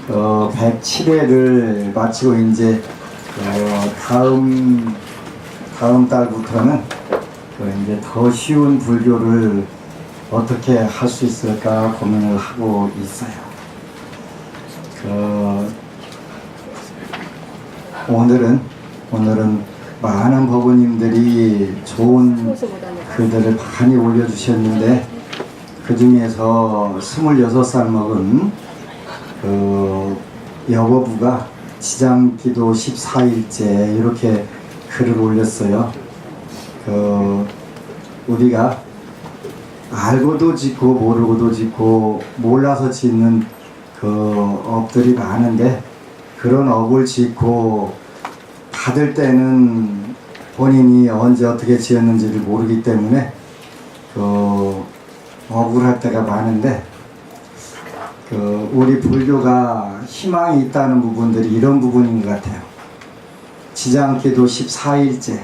107회를 마치고 이제 다음 달부터는 이제 더 쉬운 불교를 어떻게 할 수 있을까 고민을 하고 있어요. 오늘은 많은 법우님들이 좋은 글들을 많이 올려주셨는데, 그 중에서 26살 먹은 여보부가 지장기도 14일째 이렇게 글을 올렸어요. 우리가 알고도 짓고 모르고도 짓고 몰라서 짓는 업들이 많은데, 그런 업을 짓고 받을 때는 본인이 언제 어떻게 지었는지를 모르기 때문에 억울할 때가 많은데, 우리 불교가 희망이 있다는 부분들이 이런 부분인 것 같아요. 지장기도 14일째,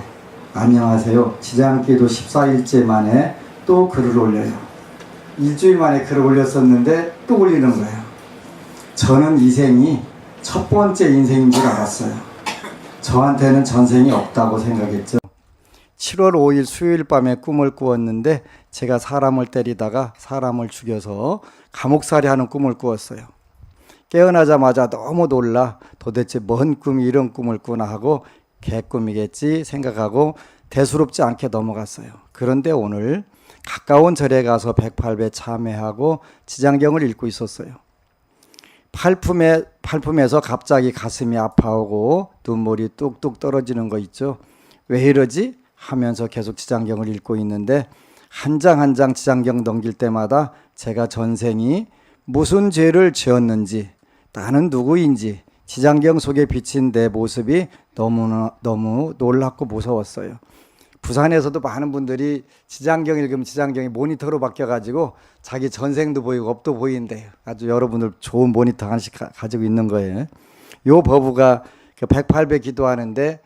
안녕하세요. 지장기도 14일째 만에 또 글을 올려요. 일주일 만에 글을 올렸었는데 또 올리는 거예요. 저는 이 생이 첫 번째 인생인 줄 알았어요. 저한테는 전생이 없다고 생각했죠. 7월 5일 수요일 밤에 꿈을 꾸었는데, 제가 사람을 때리다가 사람을 죽여서 감옥살이 하는 꿈을 꾸었어요. 깨어나자마자 너무 놀라 도대체 뭔 꿈이 이런 꿈을 꾸나 하고 개꿈이겠지 생각하고 대수롭지 않게 넘어갔어요. 그런데 오늘 가까운 절에 가서 108배 참회하고 지장경을 읽고 있었어요. 팔품에서 갑자기 가슴이 아파오고 눈물이 뚝뚝 떨어지는 거 있죠. 왜 이러지? 하면서 계속 지장경을 읽고 있는데, 한 장 한 장 지장경 넘길 때마다 제가 전생이 무슨 죄를 지었는지, 나는 누구인지, 지장경 속에 비친 내 모습이 너무 놀랍고 무서웠어요. 부산에서도 많은 분들이 지장경 읽으면 지장경이 모니터로 바뀌어가지고 자기 전생도 보이고 업도 보이는데, 아주 여러분들 좋은 모니터 하나씩 가지고 있는 거예요. 요 버부가 108배 기도하는데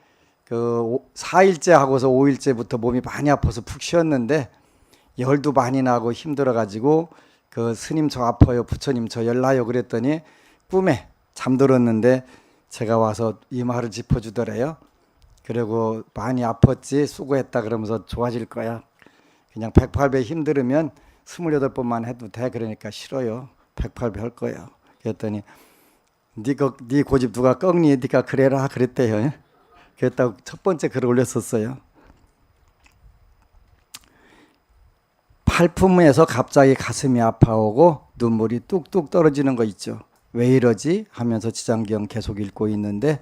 4일째 하고서 5일째부터 몸이 많이 아파서 푹 쉬었는데, 열도 많이 나고 힘들어가지고 스님 저 아파요, 부처님 저 열나요 그랬더니 꿈에 잠들었는데 제가 와서 이마를 짚어주더래요. 그리고 많이 아팠지 수고했다 그러면서 좋아질 거야. 그냥 108배 힘들으면 28번만 해도 돼. 그러니까 싫어요. 108배 할 거예요. 그랬더니 네 고집 누가 꺾니? 네가 그래라 그랬대요. 그랬다고 첫 번째 글을 올렸었어요. 팔품에서 갑자기 가슴이 아파오고 눈물이 뚝뚝 떨어지는 거 있죠. 왜 이러지? 하면서 지장경 계속 읽고 있는데,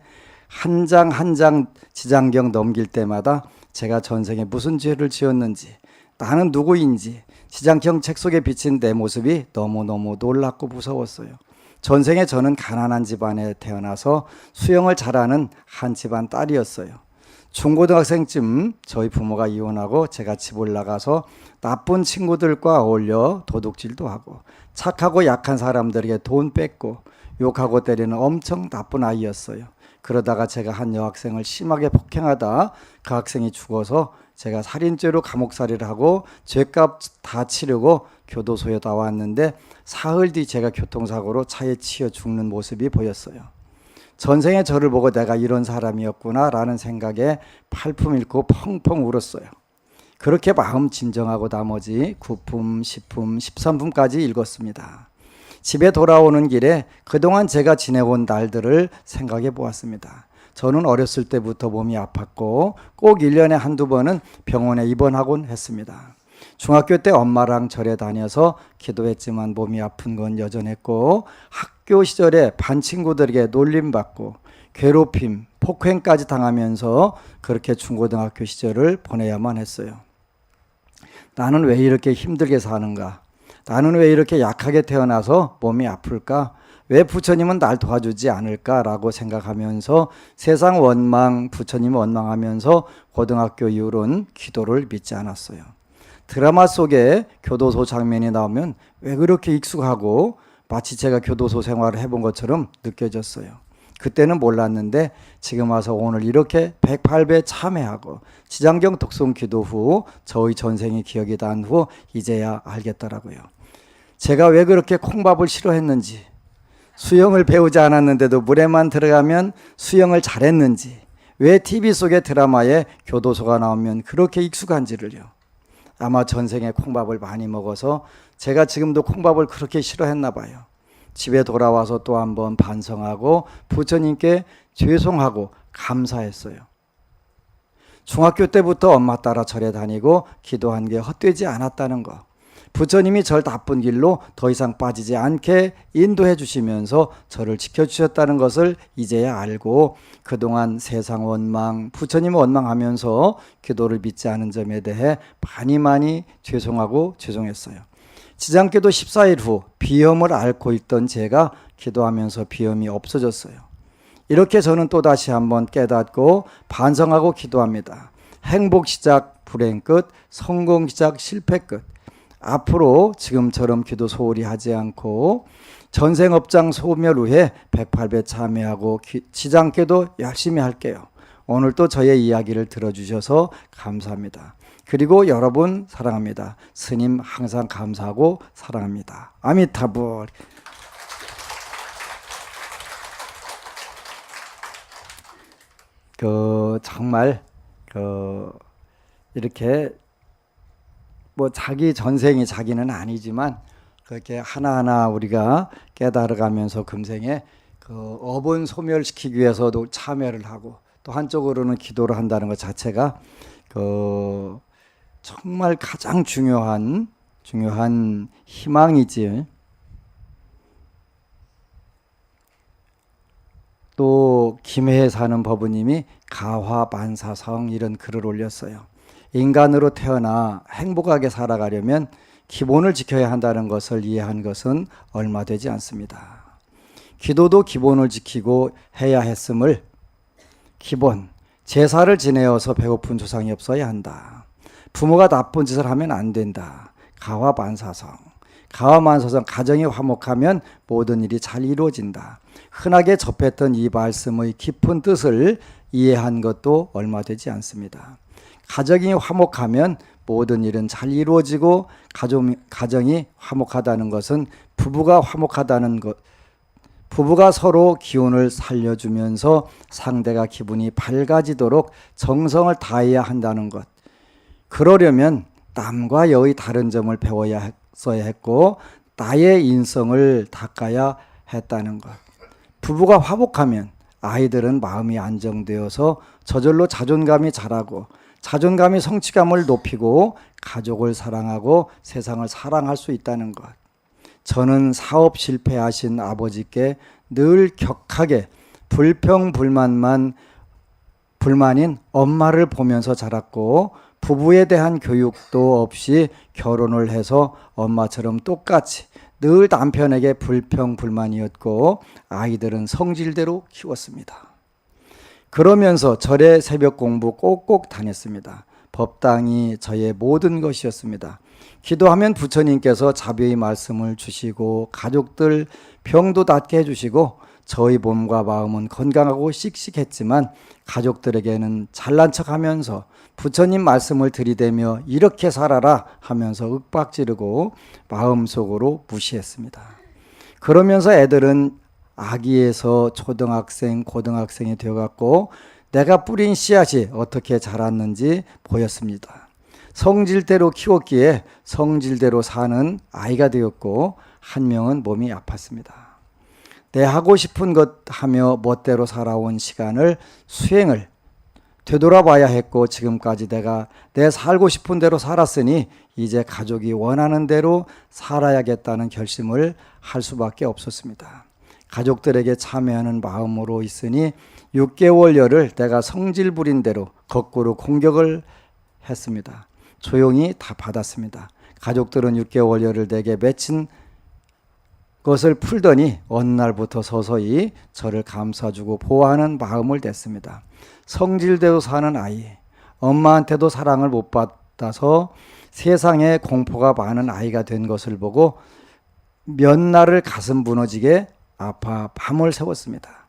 한 장 한 장 지장경 넘길 때마다 제가 전생에 무슨 죄를 지었는지, 나는 누구인지, 지장경 책 속에 비친 내 모습이 너무너무 놀랍고 무서웠어요. 전생에 저는 가난한 집안에 태어나서 수영을 잘하는 한 집안 딸이었어요. 중고등학생쯤 저희 부모가 이혼하고 제가 집 올라가서 나쁜 친구들과 어울려 도둑질도 하고 착하고 약한 사람들에게 돈 뺏고 욕하고 때리는 엄청 나쁜 아이였어요. 그러다가 제가 한 여학생을 심하게 폭행하다 그 학생이 죽어서 제가 살인죄로 감옥살이를 하고 죄값 다 치르고 교도소에 나왔는데, 사흘 뒤 제가 교통사고로 차에 치여 죽는 모습이 보였어요. 전생에 저를 보고 내가 이런 사람이었구나 라는 생각에 팔품 읽고 펑펑 울었어요. 그렇게 마음 진정하고 나머지 9품, 10품, 13품까지 읽었습니다. 집에 돌아오는 길에 그동안 제가 지내온 날들을 생각해 보았습니다. 저는 어렸을 때부터 몸이 아팠고 꼭 1년에 한두 번은 병원에 입원하곤 했습니다. 중학교 때 엄마랑 절에 다녀서 기도했지만 몸이 아픈 건 여전했고, 학교 시절에 반 친구들에게 놀림받고 괴롭힘, 폭행까지 당하면서 그렇게 중고등학교 시절을 보내야만 했어요. 나는 왜 이렇게 힘들게 사는가? 나는 왜 이렇게 약하게 태어나서 몸이 아플까? 왜 부처님은 날 도와주지 않을까라고 생각하면서 세상 원망, 부처님 원망하면서 고등학교 이후로는 기도를 믿지 않았어요. 드라마 속에 교도소 장면이 나오면 왜 그렇게 익숙하고 마치 제가 교도소 생활을 해본 것처럼 느껴졌어요. 그때는 몰랐는데 지금 와서 오늘 이렇게 108배 참회하고 지장경 독송 기도 후 저의 전생이 기억이 난 후 이제야 알겠더라고요. 제가 왜 그렇게 콩밥을 싫어했는지, 수영을 배우지 않았는데도 물에만 들어가면 수영을 잘했는지, 왜 TV 속의 드라마에 교도소가 나오면 그렇게 익숙한지를요. 아마 전생에 콩밥을 많이 먹어서 제가 지금도 콩밥을 그렇게 싫어했나 봐요. 집에 돌아와서 또 한번 반성하고 부처님께 죄송하고 감사했어요. 중학교 때부터 엄마 따라 절에 다니고 기도한 게 헛되지 않았다는 거. 부처님이 절 나쁜 길로 더 이상 빠지지 않게 인도해 주시면서 저를 지켜주셨다는 것을 이제야 알고 그동안 세상 원망, 부처님 원망하면서 기도를 믿지 않은 점에 대해 많이 죄송하고 죄송했어요. 지장기도 14일 후 비염을 앓고 있던 제가 기도하면서 비염이 없어졌어요. 이렇게 저는 또다시 한번 깨닫고 반성하고 기도합니다. 행복 시작 불행 끝, 성공 시작 실패 끝. 앞으로 지금처럼 기도 소홀히 하지 않고 전생업장 소멸 후에 108배 참여하고 지장께도 열심히 할게요. 오늘도 저의 이야기를 들어주셔서 감사합니다. 그리고 여러분 사랑합니다. 스님 항상 감사하고 사랑합니다. 아미타불. 정말 이렇게 뭐 자기 전생이 자기는 아니지만 그렇게 하나하나 우리가 깨달아가면서 금생에 업은 소멸시키기 위해서도 참여를 하고 또 한쪽으로는 기도를 한다는 것 자체가 정말 가장 중요한 희망이지. 또 김해에 사는 법우님이 가화반사성 이런 글을 올렸어요. 인간으로 태어나 행복하게 살아가려면 기본을 지켜야 한다는 것을 이해한 것은 얼마 되지 않습니다. 기도도 기본을 지키고 해야 했음을 기본, 제사를 지내어서 배고픈 조상이 없어야 한다. 부모가 나쁜 짓을 하면 안 된다. 가화반사성. 가화반사성, 가정이 화목하면 모든 일이 잘 이루어진다. 흔하게 접했던 이 말씀의 깊은 뜻을 이해한 것도 얼마 되지 않습니다. 가정이 화목하면 모든 일은 잘 이루어지고 가정이 화목하다는 것은 부부가 화목하다는 것, 부부가 서로 기운을 살려주면서 상대가 기분이 밝아지도록 정성을 다해야 한다는 것. 그러려면 남과 여의 다른 점을 배워야 했고 나의 인성을 닦아야 했다는 것. 부부가 화목하면 아이들은 마음이 안정되어서 저절로 자존감이 자라고 자존감이 성취감을 높이고 가족을 사랑하고 세상을 사랑할 수 있다는 것. 저는 사업 실패하신 아버지께 늘 격하게 불평불만인 엄마를 보면서 자랐고 부부에 대한 교육도 없이 결혼을 해서 엄마처럼 똑같이 늘 남편에게 불평불만이었고 아이들은 성질대로 키웠습니다. 그러면서 절에 새벽 공부 꼭꼭 다녔습니다. 법당이 저의 모든 것이었습니다. 기도하면 부처님께서 자비의 말씀을 주시고 가족들 병도 낫게 해주시고 저희 몸과 마음은 건강하고 씩씩했지만 가족들에게는 잘난 척하면서 부처님 말씀을 들이대며 이렇게 살아라 하면서 윽박지르고 마음속으로 무시했습니다. 그러면서 애들은 아기에서 초등학생, 고등학생이 되어갔고 내가 뿌린 씨앗이 어떻게 자랐는지 보였습니다. 성질대로 키웠기에 성질대로 사는 아이가 되었고 한 명은 몸이 아팠습니다. 내 하고 싶은 것 하며 멋대로 살아온 시간을 수행을 되돌아봐야 했고 지금까지 내가 내 살고 싶은 대로 살았으니 이제 가족이 원하는 대로 살아야겠다는 결심을 할 수밖에 없었습니다. 가족들에게 참여하는 마음으로 있으니 6개월여를 내가 성질 부린 대로 거꾸로 공격을 했습니다. 조용히 다 받았습니다. 가족들은 6개월여를 내게 맺힌 것을 풀더니 어느 날부터 서서히 저를 감싸주고 보호하는 마음을 냈습니다. 성질대로 사는 아이, 엄마한테도 사랑을 못 받아서 세상에 공포가 많은 아이가 된 것을 보고 몇 날을 가슴 무너지게 아파 밤을 새웠습니다.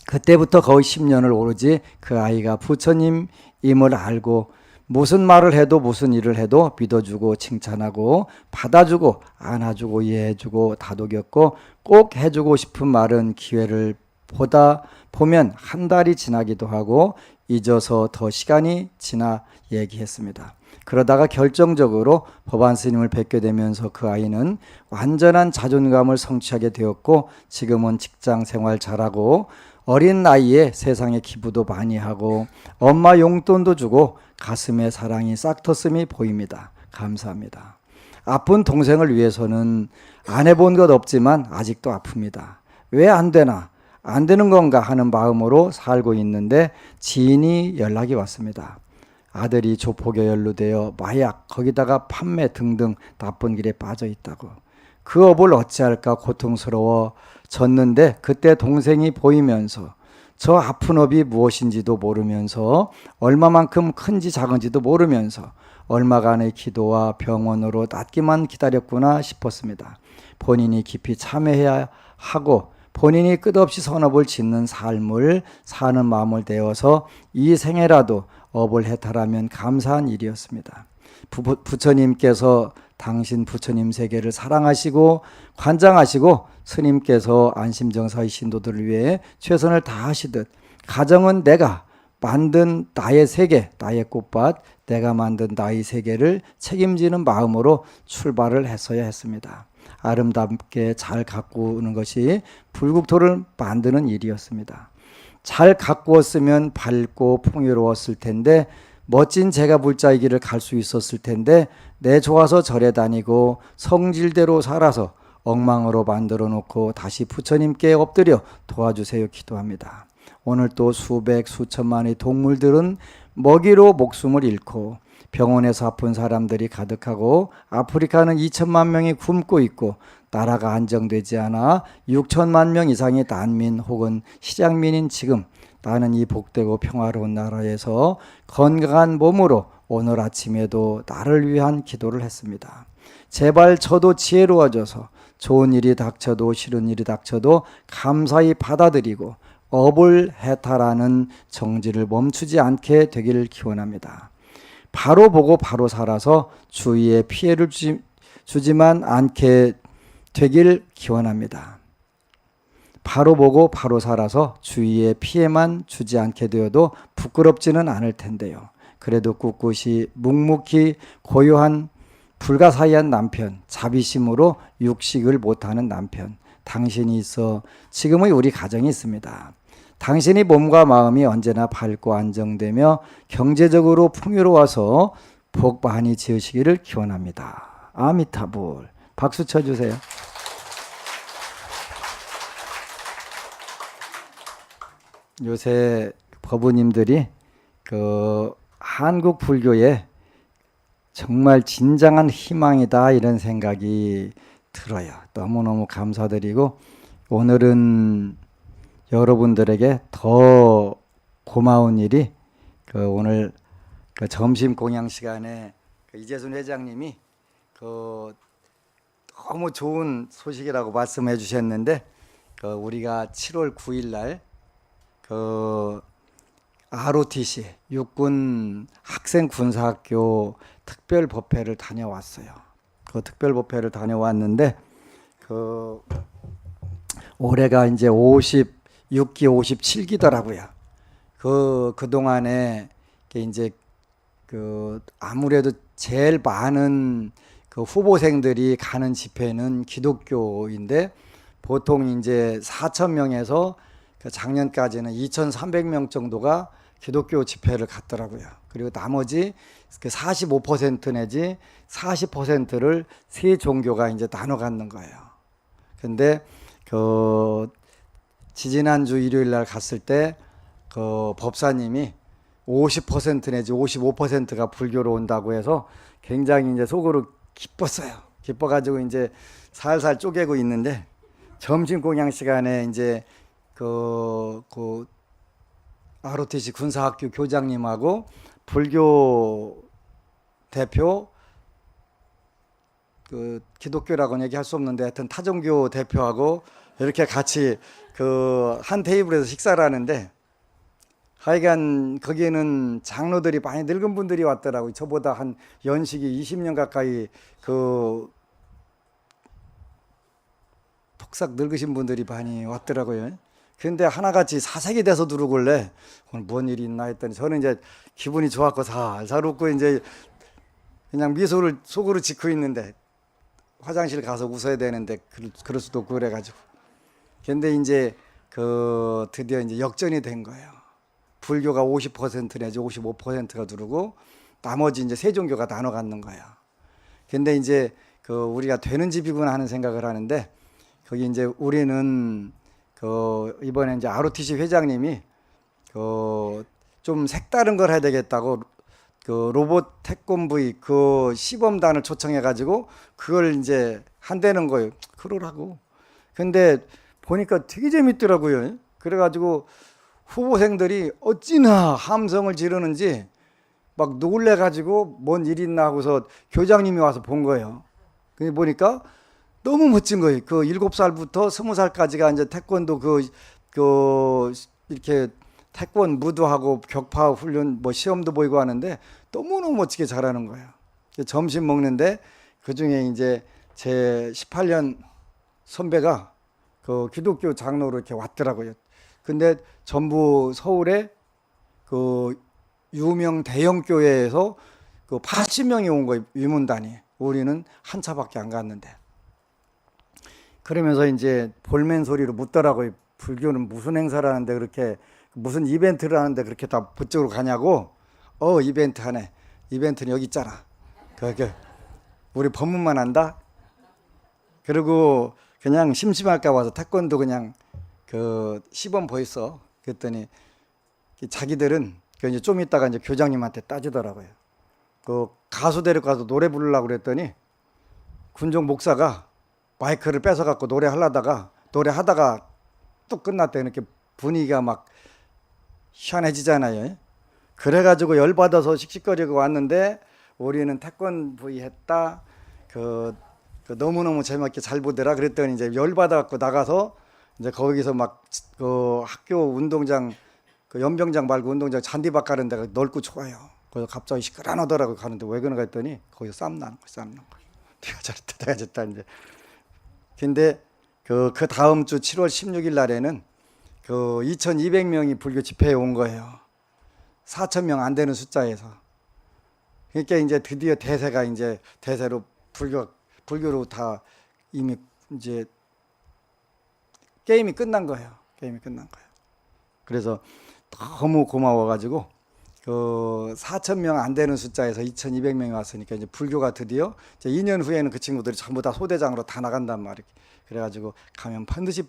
그때부터 거의 10년을 오르지 그 아이가 부처님임을 알고 무슨 말을 해도 무슨 일을 해도 믿어주고 칭찬하고 받아주고 안아주고 이해해주고 다독였고 꼭 해주고 싶은 말은 기회를 보면 한 달이 지나기도 하고 잊어서 더 시간이 지나 얘기했습니다. 그러다가 결정적으로 법안 스님을 뵙게 되면서 그 아이는 완전한 자존감을 성취하게 되었고 지금은 직장 생활 잘하고 어린 나이에 세상에 기부도 많이 하고 엄마 용돈도 주고 가슴에 사랑이 싹 텄음이 보입니다. 감사합니다. 아픈 동생을 위해서는 안 해본 것 없지만 아직도 아픕니다. 왜 안 되나? 안 되는 건가 하는 마음으로 살고 있는데 지인이 연락이 왔습니다. 아들이 조폭에 연루되어 마약, 거기다가 판매 등등 나쁜 길에 빠져 있다고. 그 업을 어찌할까 고통스러워졌는데 그때 동생이 보이면서 저 아픈 업이 무엇인지도 모르면서 얼마만큼 큰지 작은지도 모르면서 얼마간의 기도와 병원으로 낫기만 기다렸구나 싶었습니다. 본인이 깊이 참회해야 하고 본인이 끝없이 선업을 짓는 삶을 사는 마음을 내어서 이 생애라도 업을 해탈하면 감사한 일이었습니다. 부처님께서 당신 부처님 세계를 사랑하시고 관장하시고 스님께서 안심정사의 신도들을 위해 최선을 다하시듯 가정은 내가 만든 나의 세계, 나의 꽃밭, 내가 만든 나의 세계를 책임지는 마음으로 출발을 했어야 했습니다. 아름답게 잘 가꾸는 것이 불국토를 만드는 일이었습니다. 잘 가꾸었으면 밝고 풍요로웠을 텐데 멋진 제가 불자의 길을 갈 수 있었을 텐데 내 좋아서 절에 다니고 성질대로 살아서 엉망으로 만들어 놓고 다시 부처님께 엎드려 도와주세요 기도합니다. 오늘 또 수백 수천만의 동물들은 먹이로 목숨을 잃고 병원에서 아픈 사람들이 가득하고 아프리카는 2천만 명이 굶고 있고 나라가 안정되지 않아 6천만 명 이상의 난민 혹은 시장민인 지금 나는 이 복되고 평화로운 나라에서 건강한 몸으로 오늘 아침에도 나를 위한 기도를 했습니다. 제발 저도 지혜로워져서 좋은 일이 닥쳐도 싫은 일이 닥쳐도 감사히 받아들이고 업을 해탈하는 정지를 멈추지 않게 되기를 기원합니다. 바로 보고 바로 살아서 주위에 피해를 주지만 않게 되길 기원합니다. 바로 보고 바로 살아서 주위에 피해만 주지 않게 되어도 부끄럽지는 않을 텐데요. 그래도 꿋꿋이 묵묵히 고요한 불가사의한 남편, 자비심으로 육식을 못하는 남편, 당신이 있어 지금의 우리 가정이 있습니다. 당신이 몸과 마음이 언제나 밝고 안정되며 경제적으로 풍요로워서 복 많이 지으시기를 기원합니다. 아미타불. 박수 쳐주세요. 요새 법우님들이 한국 불교에 정말 진정한 희망이다 이런 생각이 들어요. 너무너무 감사드리고 오늘은 여러분들에게 더 고마운 일이 오늘 점심 공양 시간에 이재순 회장님이 너무 좋은 소식이라고 말씀해 주셨는데 우리가 7월 9일 날 ROTC 육군 학생 군사학교 특별 법회를 다녀왔어요. 그 특별 법회를 다녀왔는데 올해가 이제 56기 57기더라고요. 그동안에 이제 아무래도 제일 많은 후보생들이 가는 집회는 기독교인데 보통 이제 4,000명에서 작년까지는 2,300명 정도가 기독교 집회를 갔더라고요. 그리고 나머지 45% 내지 40%를 세 종교가 이제 나눠 갖는 거예요. 근데 지지난주 일요일 날 갔을 때 법사님이 50% 내지 55%가 불교로 온다고 해서 굉장히 이제 속으로 기뻤어요. 기뻐가지고 이제 살살 쪼개고 있는데 점심 공양 시간에 이제 ROTC 군사학교 교장님하고 불교 대표 기독교라고는 얘기할 수 없는데 하여튼 타종교 대표하고 이렇게 같이 한 테이블에서 식사를 하는데 하여간 거기에는 장로들이 많이 늙은 분들이 왔더라고요. 저보다 한 연식이 20년 가까이 그 폭삭 늙으신 분들이 많이 왔더라고요. 근데 하나같이 사색이 돼서 들어올래 오늘 뭔 일이 있나 했더니 저는 이제 기분이 좋았고 살살 웃고 이제 그냥 미소를 속으로 짓고 있는데 화장실 가서 웃어야 되는데 그럴 수도 없고 그래가지고 근데 이제 그 드디어 이제 역전이 된 거예요. 불교가 50% 내지 55%가 두르고 나머지 이제 세 종교가 나눠 갖는 거야. 근데 이제 그 우리가 되는 집이구나 하는 생각을 하는데 거기 이제 우리는 그 이번에 이제 ROTC 회장님이 그 좀 색다른 걸 해야 되겠다고 그 로봇 태권브이 그 시범단을 초청해 가지고 그걸 이제 한다는 거예요. 그러라고. 근데 보니까 되게 재밌더라고요. 그래 가지고 후보생들이 어찌나 함성을 지르는지 막 놀래 가지고 뭔 일 있나 하고서 교장님이 와서 본 거예요. 근데 보니까 너무 멋진 거예요. 그 7살부터 20살까지가 이제 태권도 이렇게 태권 무도하고 격파 훈련 뭐 시험도 보이고 하는데 너무너무 멋지게 잘하는 거예요. 점심 먹는데 그 중에 이제 제 18년 선배가 그 기독교 장로로 이렇게 왔더라고요. 근데 전부 서울에 그 유명 대형 교회에서 그 80명이 온 거예요. 위문단이. 우리는 한 차밖에 안 갔는데. 그러면서 이제 볼멘 소리로 묻더라고요. 불교는 무슨 행사를 하는데 그렇게 무슨 이벤트를 하는데 그렇게 다 그쪽으로 가냐고. 이벤트 하네. 이벤트는 여기 있잖아. 우리 법문만 한다. 그리고 그냥 심심할까 봐서 태권도 그냥 그 시범 보였어. 그랬더니 자기들은 그 이제 좀 있다가 이제 교장님한테 따지더라고요. 그 가수 데리고 가서 노래 부르려고 그랬더니 군종 목사가 마이크를 뺏어 갖고 노래하다가 뚝 끝났대. 이렇게 분위기가 막 희한해지잖아요. 그래가지고 열받아서 씩씩거리고 왔는데 우리는 태권브이 했다. 그 너무너무 재밌게 잘 보더라. 그랬더니 이제 열받아 갖고 나가서 이제 거기서 막 그 학교 운동장 그 연병장 말고 운동장 잔디밭 가는 데가 넓고 좋아요. 그래서 갑자기 시끄러워하더라고. 가는데 왜 그런가 했더니 거기서 싸움 나는 거야. 내가 잘했다 내가 잘했다 이제. 근데 그 다음 주 7월 16일 날에는 그 2,200명이 불교 집회에 온 거예요. 4,000명 안 되는 숫자에서. 그러니까 이제 드디어 대세가 이제 대세로 불교로 다 이미 이제 게임이 끝난 거예요. 그래서 너무 고마워가지고 그 4,000명 안 되는 숫자에서 2,200명이 왔으니까 이제 불교가 드디어 이제 2년 후에는 그 친구들이 전부 다 소대장으로 다 나간단 말이에요. 그래가지고 가면 반드시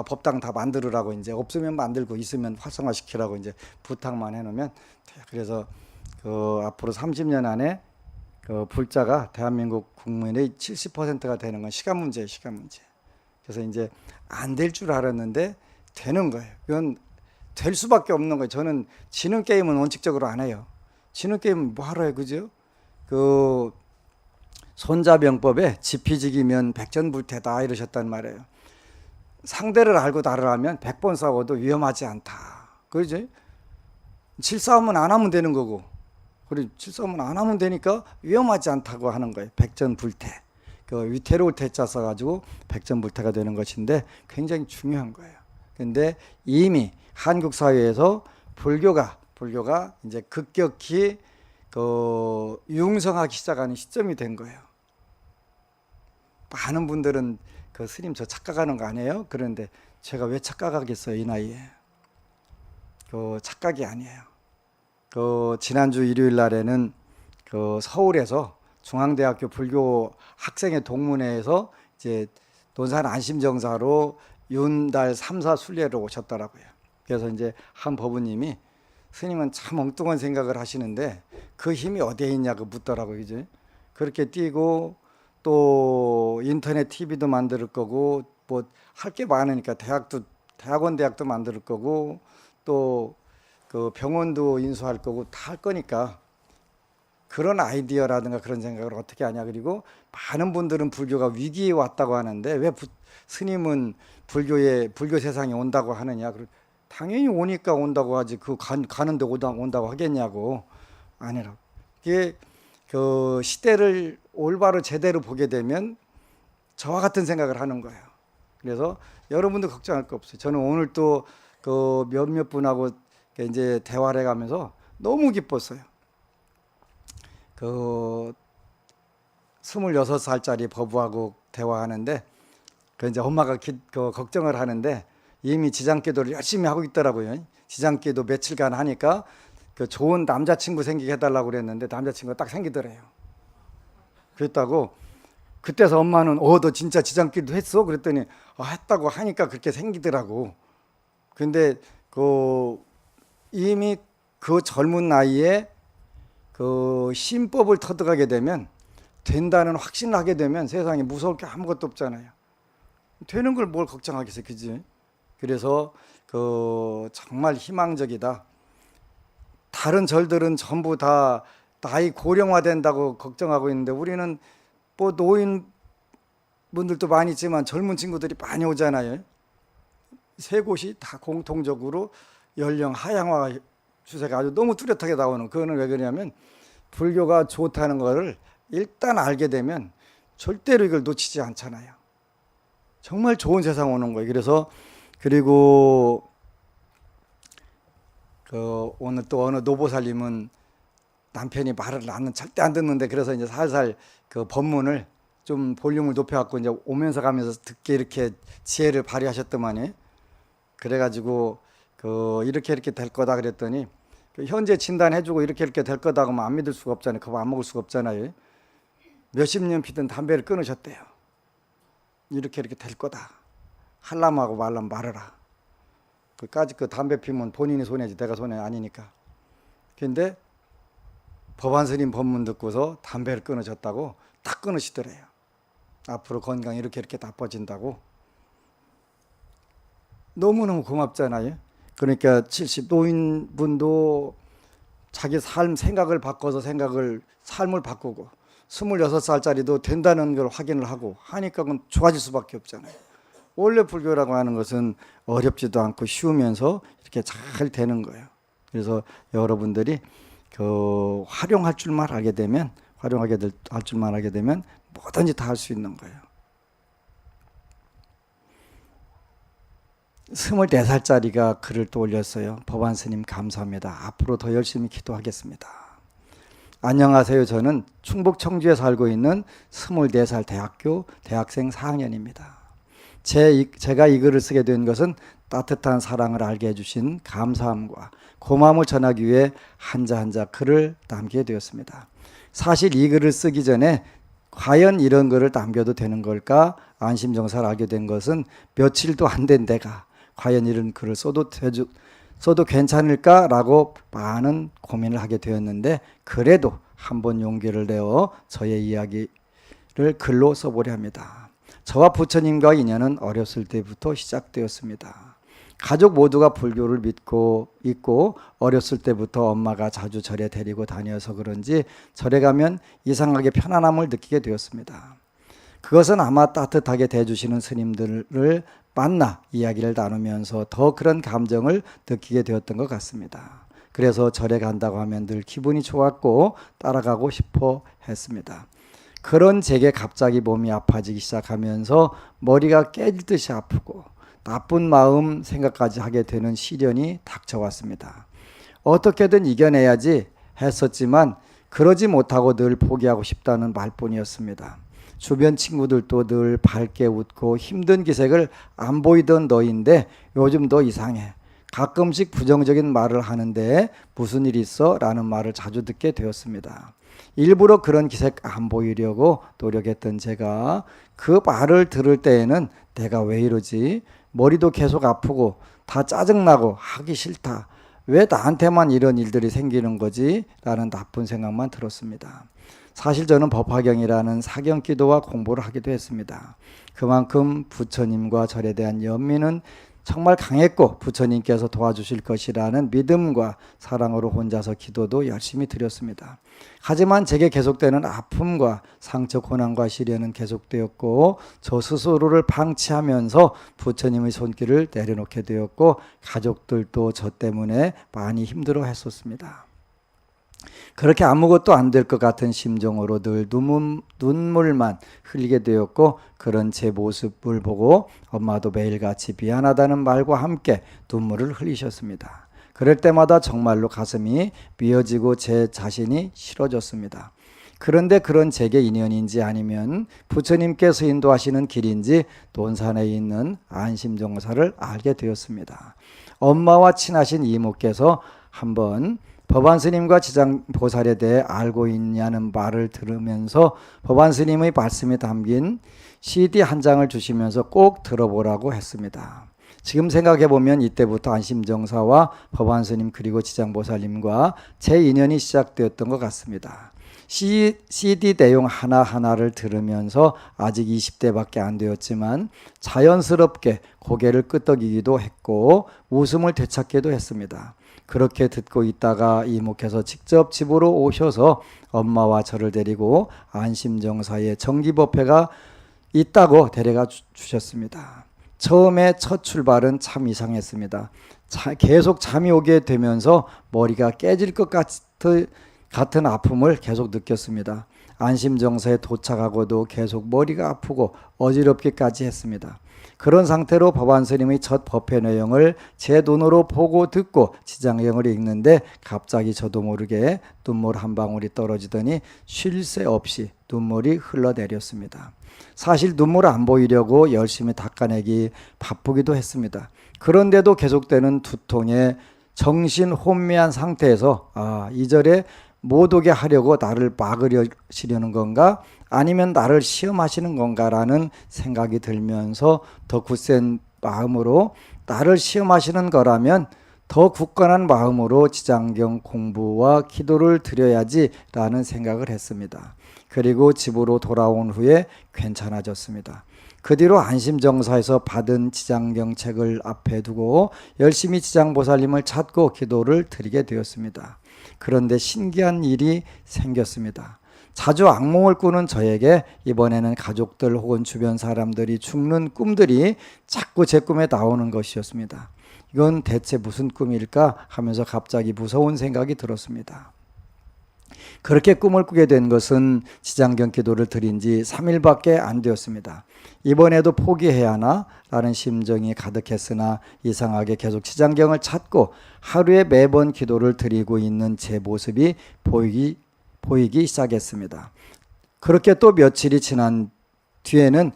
법당 다 만들으라고 이제 없으면 만들고 있으면 활성화시키라고 이제 부탁만 해놓으면 돼요. 그래서 그 앞으로 30년 안에 그 불자가 대한민국 국민의 70%가 되는 건 시간 문제예요. 그래서 이제 안 될 줄 알았는데 되는 거예요. 이건 될 수밖에 없는 거예요. 저는 지는 게임은 원칙적으로 안 해요. 지는 게임은 뭐 하러 해, 그죠? 그 손자병법에 지피지기면 백전불태다 이러셨단 말이에요. 상대를 알고 나를 하면 100번 싸워도 위험하지 않다. 그러지? 질싸움은 안 하면 되는 거고. 그리고 질싸움은 안 하면 되니까 위험하지 않다고 하는 거예요. 백전불태. 그 위태로울 태자 써가지고 백전불태가 되는 것인데 굉장히 중요한 거예요. 근데 이미 한국 사회에서 불교가 이제 급격히 그 융성하기 시작하는 시점이 된 거예요. 많은 분들은 그 스님 저 착각하는 거 아니에요? 그런데 제가 왜 착각하겠어요, 이 나이에? 그 착각이 아니에요. 그 지난주 일요일 날에는 그 서울에서 중앙대학교 불교 학생회 동문회에서 이제 논산 안심정사로 윤달 3사 순례로 오셨더라고요. 그래서 이제 한 법우님이 스님은 참 엉뚱한 생각을 하시는데 그 힘이 어디에 있냐고 묻더라고요. 이제 그렇게 뛰고 또 인터넷 TV도 만들 거고 뭐 할 게 많으니까 대학원도 만들 거고 또 그 병원도 인수할 거고 다 할 거니까 그런 아이디어라든가 그런 생각을 어떻게 하냐. 그리고 많은 분들은 불교가 위기에 왔다고 하는데 왜 스님은 불교 세상에 온다고 하느냐. 당연히 오니까 온다고 하지 가는데 온다고 하겠냐고. 아니라고. 이게 그 시대를 올바로 제대로 보게 되면 저와 같은 생각을 하는 거예요. 그래서 여러분도 걱정할 거 없어요. 저는 오늘 또 그 몇몇 분하고 이제 대화를 해가면서 너무 기뻤어요. 그 26살짜리 버부하고 대화하는데 그 이제 엄마가 그 걱정을 하는데 이미 지장기도를 열심히 하고 있더라고요. 지장기도 며칠간 하니까 그 좋은 남자친구 생기게 해달라고 그랬는데 남자친구가 딱 생기더래요. 그랬다고. 그때서 엄마는 너 진짜 지장기도 했어? 그랬더니 했다고 하니까 그렇게 생기더라고. 근데 그 이미 그 젊은 나이에 그 신법을 터득하게 되면 된다는 확신을 하게 되면 세상에 무서울 게 아무것도 없잖아요. 되는 걸 뭘 걱정하겠어요, 그지? 그래서 그 정말 희망적이다. 다른 절들은 전부 다 나이 고령화된다고 걱정하고 있는데 우리는 뭐 노인 분들도 많이 있지만 젊은 친구들이 많이 오잖아요. 세 곳이 다 공통적으로 연령 하향화 추세가 아주 너무 뚜렷하게 나오는. 그거는 왜 그러냐면 불교가 좋다는 거를 일단 알게 되면 절대로 이걸 놓치지 않잖아요. 정말 좋은 세상 오는 거예요. 그래서 그리고 그 오늘 또 어느 노보살님은 남편이 말을 나는 절대 안 듣는데 그래서 이제 살살 그 법문을 좀 볼륨을 높여갖고 이제 오면서 가면서 듣게 이렇게 지혜를 발휘하셨더만요. 그래가지고 그 이렇게 될 거다 그랬더니 그 현재 진단해주고 이렇게 될 거다 하면 안 믿을 수가 없잖아요. 그거 안 먹을 수가 없잖아요. 몇십 년 피던 담배를 끊으셨대요. 이렇게 될 거다. 할라면 하고 말라면 말해라. 그까지 그 담배 피면 본인이 손해지 내가 손해 아니니까. 근데 법안 스님 법문 듣고서 담배를 끊으셨다고 딱 끊으시더래요. 앞으로 건강이 이렇게 나빠진다고. 너무너무 고맙잖아요. 그러니까 70 노인분도 자기 삶 생각을 바꿔서 삶을 바꾸고 26살짜리도 된다는 걸 확인을 하고 하니까 그건 좋아질 수밖에 없잖아요. 원래 불교라고 하는 것은 어렵지도 않고 쉬우면서 이렇게 잘 되는 거예요. 그래서 여러분들이 그 활용할 줄만 알게 되면 뭐든지 다 할 수 있는 거예요. 24살짜리가 글을 또 올렸어요. 법안 스님 감사합니다. 앞으로 더 열심히 기도하겠습니다. 안녕하세요. 저는 충북 청주에 살고 있는 24살 대학생 4학년입니다. 제가 이 글을 쓰게 된 것은 따뜻한 사랑을 알게 해주신 감사함과 고마움을 전하기 위해 한자 한자 글을 남기게 되었습니다. 사실 이 글을 쓰기 전에 과연 이런 글을 남겨도 되는 걸까 안심정사를 알게 된 것은 며칠도 안 된 내가 과연 이런 글을 써도 괜찮을까라고 많은 고민을 하게 되었는데 그래도 한번 용기를 내어 저의 이야기를 글로 써보려 합니다. 저와 부처님과 인연은 어렸을 때부터 시작되었습니다. 가족 모두가 불교를 믿고 있고 어렸을 때부터 엄마가 자주 절에 데리고 다녀서 그런지 절에 가면 이상하게 편안함을 느끼게 되었습니다. 그것은 아마 따뜻하게 대해주시는 스님들을 만나 이야기를 나누면서 더 그런 감정을 느끼게 되었던 것 같습니다. 그래서 절에 간다고 하면 늘 기분이 좋았고 따라가고 싶어 했습니다. 그런 제게 갑자기 몸이 아파지기 시작하면서 머리가 깨질 듯이 아프고 나쁜 마음 생각까지 하게 되는 시련이 닥쳐왔습니다. 어떻게든 이겨내야지 했었지만 그러지 못하고 늘 포기하고 싶다는 말뿐이었습니다. 주변 친구들도 늘 밝게 웃고 힘든 기색을 안 보이던 너인데 요즘 너 이상해. 가끔씩 부정적인 말을 하는데 무슨 일 있어? 라는 말을 자주 듣게 되었습니다. 일부러 그런 기색 안 보이려고 노력했던 제가 그 말을 들을 때에는 내가 왜 이러지? 머리도 계속 아프고 다 짜증나고 하기 싫다. 왜 나한테만 이런 일들이 생기는 거지? 라는 나쁜 생각만 들었습니다. 사실 저는 법화경이라는 사경 기도와 공부를 하기도 했습니다. 그만큼 부처님과 절에 대한 연민은 정말 강했고 부처님께서 도와주실 것이라는 믿음과 사랑으로 혼자서 기도도 열심히 드렸습니다. 하지만 제게 계속되는 아픔과 상처, 고난과 시련은 계속되었고 저 스스로를 방치하면서 부처님의 손길을 내려놓게 되었고 가족들도 저 때문에 많이 힘들어 했었습니다. 그렇게 아무것도 안 될 것 같은 심정으로 늘 눈물만 흘리게 되었고 그런 제 모습을 보고 엄마도 매일같이 미안하다는 말과 함께 눈물을 흘리셨습니다. 그럴 때마다 정말로 가슴이 미어지고 제 자신이 싫어졌습니다. 그런데 그런 제게 인연인지 아니면 부처님께서 인도하시는 길인지 논산에 있는 안심정사를 알게 되었습니다. 엄마와 친하신 이모께서 한번 법안스님과 지장보살에 대해 알고 있냐는 말을 들으면서 법안스님의 말씀이 담긴 CD 한 장을 주시면서 꼭 들어보라고 했습니다. 지금 생각해보면 이때부터 안심정사와 법안스님 그리고 지장보살님과 제 인연이 시작되었던 것 같습니다. CD 내용 하나하나를 들으면서 아직 20대밖에 안 되었지만 자연스럽게 고개를 끄덕이기도 했고 웃음을 되찾기도 했습니다. 그렇게 듣고 있다가 이모께서 직접 집으로 오셔서 엄마와 저를 데리고 안심정사에 정기법회가 있다고 데려가 주셨습니다. 처음에 첫 출발은 참 이상했습니다. 계속 잠이 오게 되면서 머리가 깨질 것 같은 아픔을 계속 느꼈습니다. 안심정사에 도착하고도 계속 머리가 아프고 어지럽기까지 했습니다. 그런 상태로 법안스님의 첫 법회 내용을 제 눈으로 보고 듣고 지장경을 읽는데 갑자기 저도 모르게 눈물 한 방울이 떨어지더니 쉴 새 없이 눈물이 흘러내렸습니다. 사실 눈물 안 보이려고 열심히 닦아내기 바쁘기도 했습니다. 그런데도 계속되는 두통에 정신 혼미한 상태에서 이 절에 못 오게 하려고 나를 막으려시려는 건가? 아니면 나를 시험하시는 건가라는 생각이 들면서 더 굳센 마음으로 나를 시험하시는 거라면 더 굳건한 마음으로 지장경 공부와 기도를 드려야지라는 생각을 했습니다. 그리고 집으로 돌아온 후에 괜찮아졌습니다. 그 뒤로 안심정사에서 받은 지장경 책을 앞에 두고 열심히 지장보살님을 찾고 기도를 드리게 되었습니다. 그런데 신기한 일이 생겼습니다. 자주 악몽을 꾸는 저에게 이번에는 가족들 혹은 주변 사람들이 죽는 꿈들이 자꾸 제 꿈에 나오는 것이었습니다. 이건 대체 무슨 꿈일까 하면서 갑자기 무서운 생각이 들었습니다. 그렇게 꿈을 꾸게 된 것은 지장경 기도를 드린 지 3일밖에 안 되었습니다. 이번에도 포기해야 하나? 라는 심정이 가득했으나 이상하게 계속 지장경을 찾고 하루에 매번 기도를 드리고 있는 제 모습이 보이기 시작했습니다. 그렇게 또 며칠이 지난 뒤에는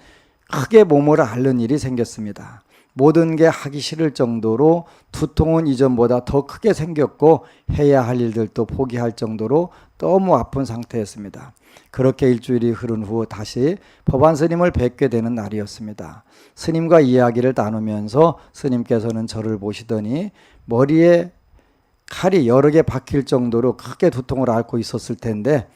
크게 몸을 앓는 일이 생겼습니다. 모든 게 하기 싫을 정도로 두통은 이전보다 더 크게 생겼고 해야 할 일들도 포기할 정도로 너무 아픈 상태였습니다. 그렇게 일주일이 흐른 후 다시 법안스님을 뵙게 되는 날이었습니다. 스님과 이야기를 나누면서 스님께서는 저를 보시더니 머리에 칼이 여러 개 박힐 정도로 크게 두통을 앓고 있었을 텐데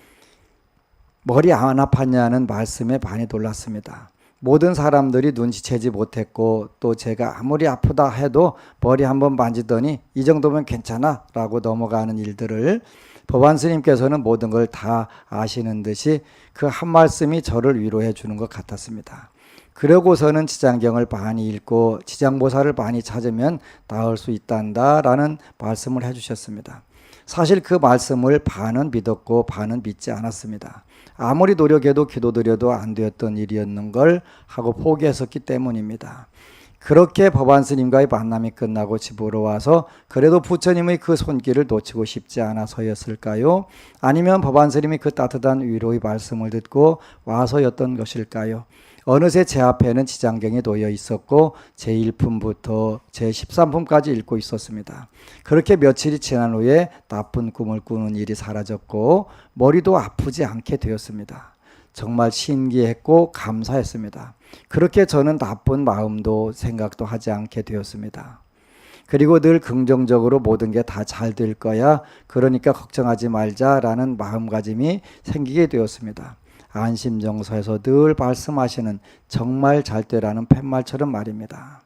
머리 안 아팠냐는 말씀에 많이 놀랐습니다. 모든 사람들이 눈치채지 못했고 또 제가 아무리 아프다 해도 머리 한번 만지더니 이 정도면 괜찮아 라고 넘어가는 일들을 법안스님께서는 모든 걸 다 아시는 듯이 그 한 말씀이 저를 위로해 주는 것 같았습니다. 그러고서는 지장경을 많이 읽고 지장보살을 많이 찾으면 나을 수 있단다 라는 말씀을 해주셨습니다. 사실 그 말씀을 반은 믿었고 반은 믿지 않았습니다. 아무리 노력해도 기도드려도 안 되었던 일이었는 걸 하고 포기했었기 때문입니다. 그렇게 법안스님과의 만남이 끝나고 집으로 와서 그래도 부처님의 그 손길을 놓치고 싶지 않아서였을까요? 아니면 법안스님이 그 따뜻한 위로의 말씀을 듣고 와서였던 것일까요? 어느새 제 앞에는 지장경이 놓여 있었고 제1품부터 제13품까지 읽고 있었습니다. 그렇게 며칠이 지난 후에 나쁜 꿈을 꾸는 일이 사라졌고 머리도 아프지 않게 되었습니다. 정말 신기했고 감사했습니다. 그렇게 저는 나쁜 마음도 생각도 하지 않게 되었습니다. 그리고 늘 긍정적으로 모든 게 다 잘 될 거야. 그러니까 걱정하지 말자라는 마음가짐이 생기게 되었습니다. 안심정서에서 늘 말씀하시는 정말 잘 되라는 팻말처럼 말입니다.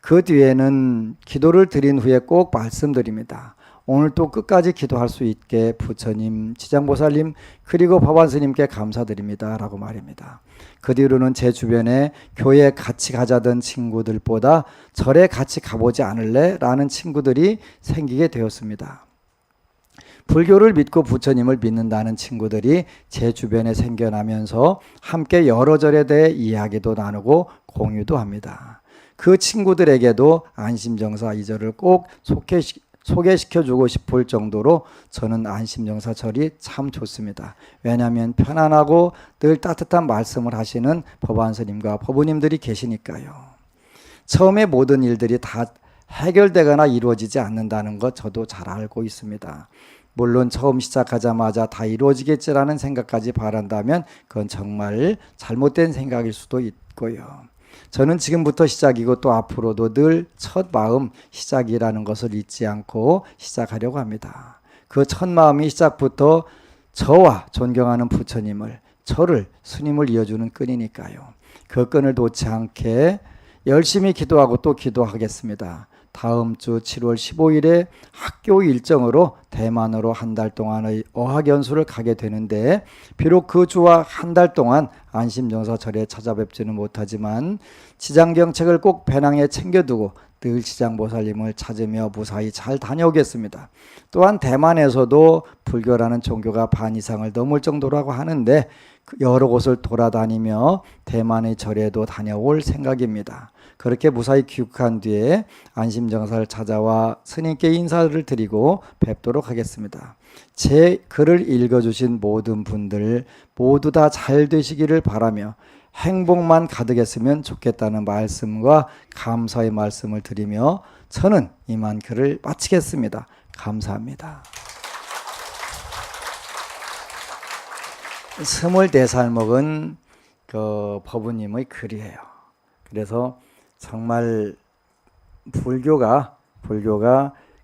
그 뒤에는 기도를 드린 후에 꼭 말씀드립니다. 오늘 또 끝까지 기도할 수 있게 부처님, 지장보살님, 그리고 법안스님께 감사드립니다 라고 말입니다. 그 뒤로는 제 주변에 교회에 같이 가자던 친구들보다 절에 같이 가보지 않을래? 라는 친구들이 생기게 되었습니다. 불교를 믿고 부처님을 믿는다는 친구들이 제 주변에 생겨나면서 함께 여러 절에 대해 이야기도 나누고 공유도 합니다. 그 친구들에게도 안심정사 이 절을 꼭 소개시켜주고 싶을 정도로 저는 안심정사 절이 참 좋습니다. 왜냐하면 편안하고 늘 따뜻한 말씀을 하시는 법안스님과 법우님들이 계시니까요. 처음에 모든 일들이 다 해결되거나 이루어지지 않는다는 것 저도 잘 알고 있습니다. 물론 처음 시작하자마자 다 이루어지겠지라는 생각까지 바란다면 그건 정말 잘못된 생각일 수도 있고요. 저는 지금부터 시작이고 또 앞으로도 늘 첫 마음 시작이라는 것을 잊지 않고 시작하려고 합니다. 그 첫 마음이 시작부터 저와 존경하는 부처님을, 저를, 스님을 이어주는 끈이니까요. 그 끈을 놓지 않게 열심히 기도하고 또 기도하겠습니다. 다음 주 7월 15일에 학교 일정으로 대만으로 한 달 동안의 어학연수를 가게 되는데 비록 그 주와 한 달 동안 안심정사 절에 찾아뵙지는 못하지만 지장경책을 꼭 배낭에 챙겨두고 늘 지장보살님을 찾으며 무사히 잘 다녀오겠습니다. 또한 대만에서도 불교라는 종교가 반 이상을 넘을 정도라고 하는데 여러 곳을 돌아다니며 대만의 절에도 다녀올 생각입니다. 그렇게 무사히 귀국한 뒤에 안심정사를 찾아와 스님께 인사를 드리고 뵙도록 하겠습니다. 제 글을 읽어주신 모든 분들 모두 다 잘 되시기를 바라며 행복만 가득했으면 좋겠다는 말씀과 감사의 말씀을 드리며 저는 이만 글을 마치겠습니다. 감사합니다. 24살 먹은 그 법우님의 글이에요. 그래서 정말 불교가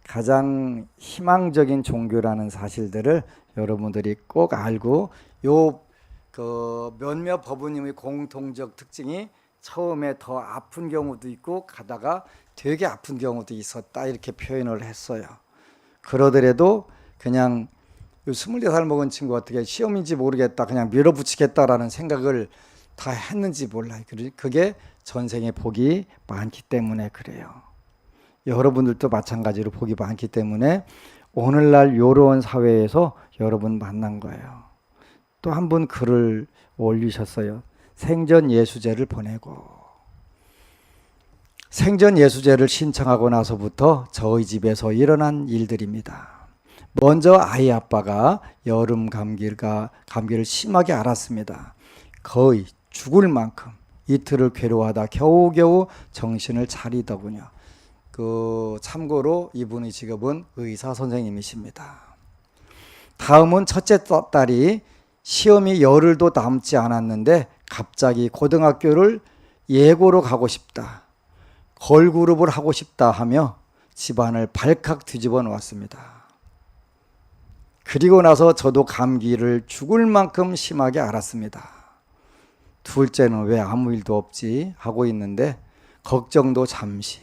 가장 희망적인 종교라는 사실들을 여러분들이 꼭 알고 그 몇몇 법우님의 공통적 특징이 처음에 더 아픈 경우도 있고 가다가 되게 아픈 경우도 있었다 이렇게 표현을 했어요. 그러더라도 그냥 24살 먹은 친구 어떻게 시험인지 모르겠다 그냥 밀어붙이겠다라는 생각을 다 했는지 몰라요. 그게 전생에 복이 많기 때문에 그래요. 여러분들도 마찬가지로 복이 많기 때문에 오늘날 요런 사회에서 여러분 만난 거예요. 또 한 분 글을 올리셨어요. 생전 예수제를 보내고 생전 예수제를 신청하고 나서부터 저희 집에서 일어난 일들입니다. 먼저 아이 아빠가 여름 감기를 심하게 앓았습니다. 거의 죽을 만큼 이틀을 괴로워하다 겨우겨우 정신을 차리더군요. 참고로 이분의 직업은 의사 선생님이십니다. 다음은 첫째 딸이 시험이 열흘도 남지 않았는데 갑자기 고등학교를 예고로 가고 싶다, 걸그룹을 하고 싶다 하며 집안을 발칵 뒤집어 놓았습니다. 그리고 나서 저도 감기를 죽을 만큼 심하게 앓았습니다. 둘째는 왜 아무 일도 없지 하고 있는데 걱정도 잠시.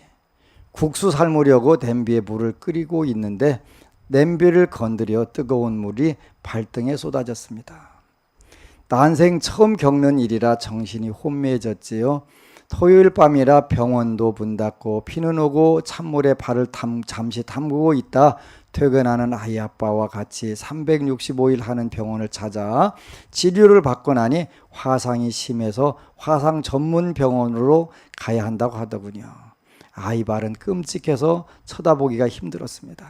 국수 삶으려고 냄비에 물을 끓이고 있는데 냄비를 건드려 뜨거운 물이 발등에 쏟아졌습니다. 난생 처음 겪는 일이라 정신이 혼미해졌지요. 토요일 밤이라 병원도 문 닫고 피는 오고 찬물에 발을 잠시 담그고 있다 퇴근하는 아이 아빠와 같이 365일 하는 병원을 찾아 치료를 받고 나니 화상이 심해서 화상 전문 병원으로 가야 한다고 하더군요. 아이 발은 끔찍해서 쳐다보기가 힘들었습니다.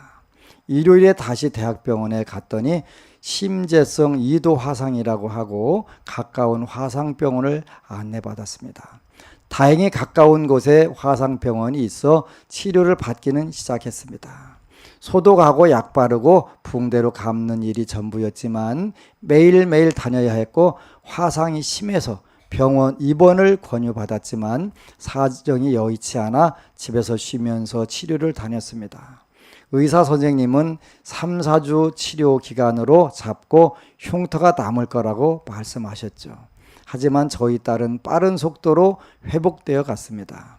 일요일에 다시 대학병원에 갔더니 심재성 2도 화상이라고 하고 가까운 화상병원을 안내받았습니다. 다행히 가까운 곳에 화상병원이 있어 치료를 받기는 시작했습니다. 소독하고 약 바르고 붕대로 감는 일이 전부였지만 매일매일 다녀야 했고 화상이 심해서 병원 입원을 권유받았지만 사정이 여의치 않아 집에서 쉬면서 치료를 다녔습니다. 의사 선생님은 3, 4주 치료 기간으로 잡고 흉터가 남을 거라고 말씀하셨죠. 하지만 저희 딸은 빠른 속도로 회복되어 갔습니다.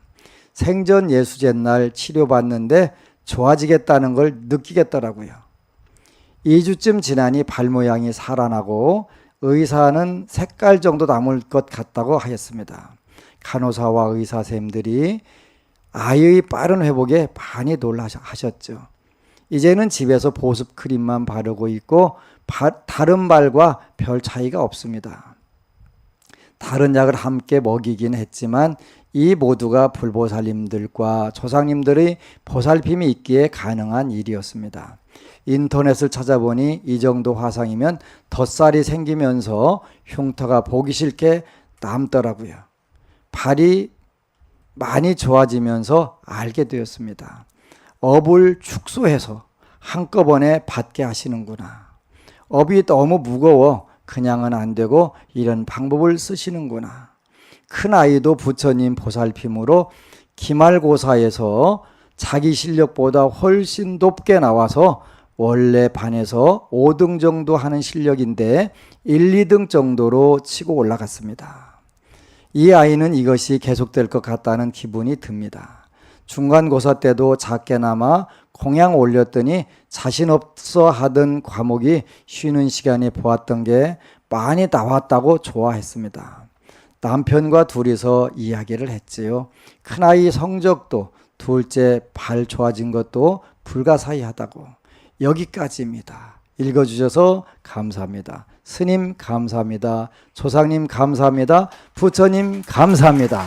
생전 예수제 날 치료받는데 좋아지겠다는 걸 느끼겠더라고요. 2주쯤 지나니 발 모양이 살아나고 의사는 색깔 정도 남을 것 같다고 하였습니다. 간호사와 의사 선생님들이 아이의 빠른 회복에 많이 놀라하셨죠. 이제는 집에서 보습 크림만 바르고 있고 다른 발과 별 차이가 없습니다. 다른 약을 함께 먹이긴 했지만 이 모두가 불보살님들과 조상님들의 보살핌이 있기에 가능한 일이었습니다. 인터넷을 찾아보니 이 정도 화상이면 덧살이 생기면서 흉터가 보기 싫게 남더라고요. 발이 많이 좋아지면서 알게 되었습니다. 업을 축소해서 한꺼번에 받게 하시는구나. 업이 너무 무거워 그냥은 안 되고 이런 방법을 쓰시는구나. 큰아이도 부처님 보살핌으로 기말고사에서 자기 실력보다 훨씬 높게 나와서 원래 반에서 5등 정도 하는 실력인데 1, 2등 정도로 치고 올라갔습니다. 이 아이는 이것이 계속될 것 같다는 기분이 듭니다. 중간고사 때도 작게나마 공양 올렸더니 자신 없어 하던 과목이 쉬는 시간에 보았던 게 많이 나왔다고 좋아했습니다. 남편과 둘이서 이야기를 했지요. 큰아이 성적도 둘째 발 좋아진 것도 불가사의하다고. 여기까지입니다. 읽어주셔서 감사합니다. 스님 감사합니다. 조상님 감사합니다. 부처님 감사합니다.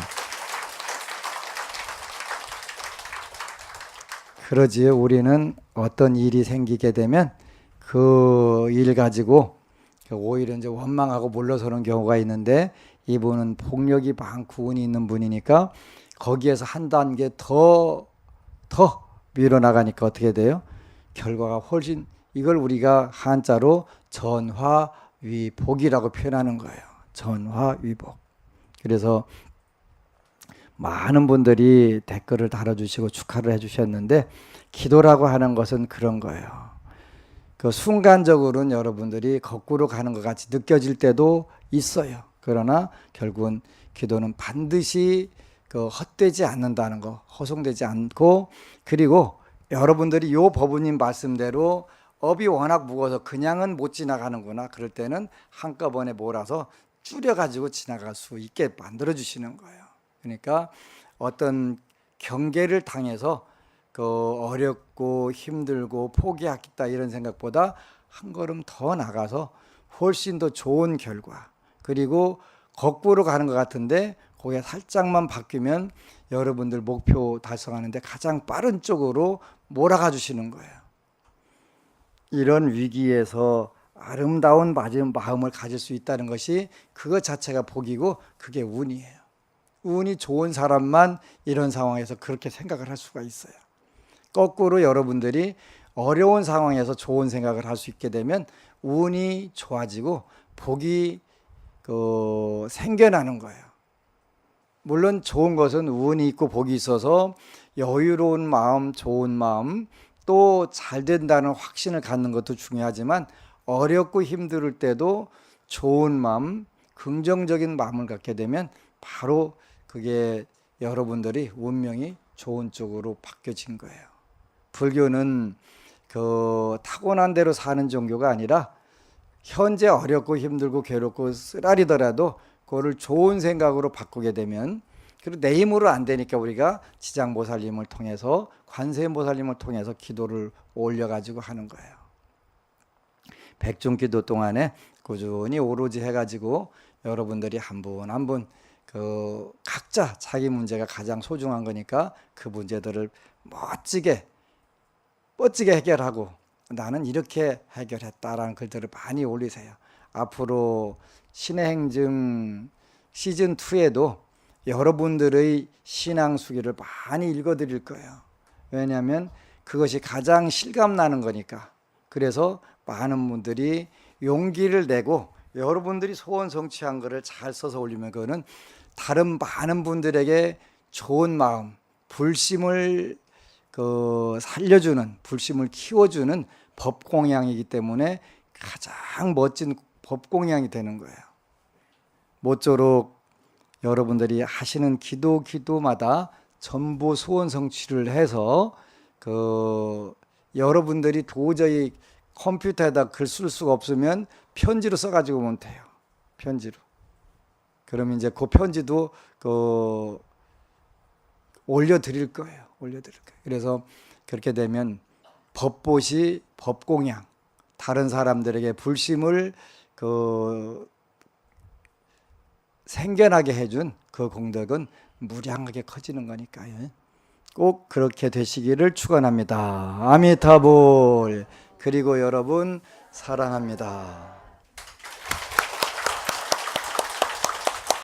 그러지요. 우리는 어떤 일이 생기게 되면 그 일 가지고 오히려 이제 원망하고 물러서는 경우가 있는데 이분은 폭력이 많고 운이 있는 분이니까 거기에서 한 단계 더 밀어나가니까 어떻게 돼요? 결과가 훨씬 이걸 우리가 한자로 전화위복이라고 표현하는 거예요. 전화위복. 그래서 많은 분들이 댓글을 달아주시고 축하를 해주셨는데 기도라고 하는 것은 그런 거예요. 그 순간적으로는 여러분들이 거꾸로 가는 것 같이 느껴질 때도 있어요. 그러나 결국은 기도는 반드시 헛되지 않는다는 거, 허송되지 않고, 그리고 여러분들이 요 법우님 말씀대로 업이 워낙 무거워서 그냥은 못 지나가는구나. 그럴 때는 한꺼번에 몰아서 줄여가지고 지나갈 수 있게 만들어 주시는 거예요. 그러니까 어떤 경계를 당해서 어렵고 힘들고 포기하겠다 이런 생각보다 한 걸음 더 나가서 훨씬 더 좋은 결과, 그리고 거꾸로 가는 것 같은데 거기에 살짝만 바뀌면 여러분들 목표 달성하는데 가장 빠른 쪽으로 몰아가 주시는 거예요. 이런 위기에서 아름다운 마음을 가질 수 있다는 것이 그것 자체가 복이고 그게 운이에요. 운이 좋은 사람만 이런 상황에서 그렇게 생각을 할 수가 있어요. 거꾸로 여러분들이 어려운 상황에서 좋은 생각을 할 수 있게 되면 운이 좋아지고 복이 생겨나는 거예요. 물론 좋은 것은 운이 있고 복이 있어서 여유로운 마음, 좋은 마음, 또 잘 된다는 확신을 갖는 것도 중요하지만 어렵고 힘들 때도 좋은 마음, 긍정적인 마음을 갖게 되면 바로 그게 여러분들이 운명이 좋은 쪽으로 바뀌어진 거예요. 불교는 타고난 대로 사는 종교가 아니라 현재 어렵고 힘들고 괴롭고 쓰라리더라도 그거를 좋은 생각으로 바꾸게 되면, 그리고 내 힘으로 안 되니까 우리가 지장보살님을 통해서 관세음보살님을 통해서 기도를 올려가지고 하는 거예요. 백중기도 동안에 꾸준히 오로지 해가지고 여러분들이 한 분 한 분 각자 자기 문제가 가장 소중한 거니까 그 문제들을 멋지게 해결하고 나는 이렇게 해결했다라는 글들을 많이 올리세요. 앞으로 신의 행증 시즌2에도 여러분들의 신앙 수기를 많이 읽어드릴 거예요. 왜냐하면 그것이 가장 실감나는 거니까. 그래서 많은 분들이 용기를 내고 여러분들이 소원 성취한 거를 잘 써서 올리면 그거는 다른 많은 분들에게 좋은 마음, 불심을 살려주는, 불심을 키워주는 법공양이기 때문에 가장 멋진 법공양이 되는 거예요. 모쪼록 여러분들이 하시는 기도마다 전부 소원 성취를 해서 여러분들이 도저히 컴퓨터에다 글 쓸 수가 없으면 편지로 써가지고 오면 돼요. 편지로. 그러면 이제 그 편지도 올려드릴 거예요. 올려드릴 거예요. 그래서 그렇게 되면 법보시, 법공양, 다른 사람들에게 불심을 생겨나게 해준 그 공덕은 무량하게 커지는 거니까요. 꼭 그렇게 되시기를 축원합니다. 아미타불. 그리고 여러분 사랑합니다.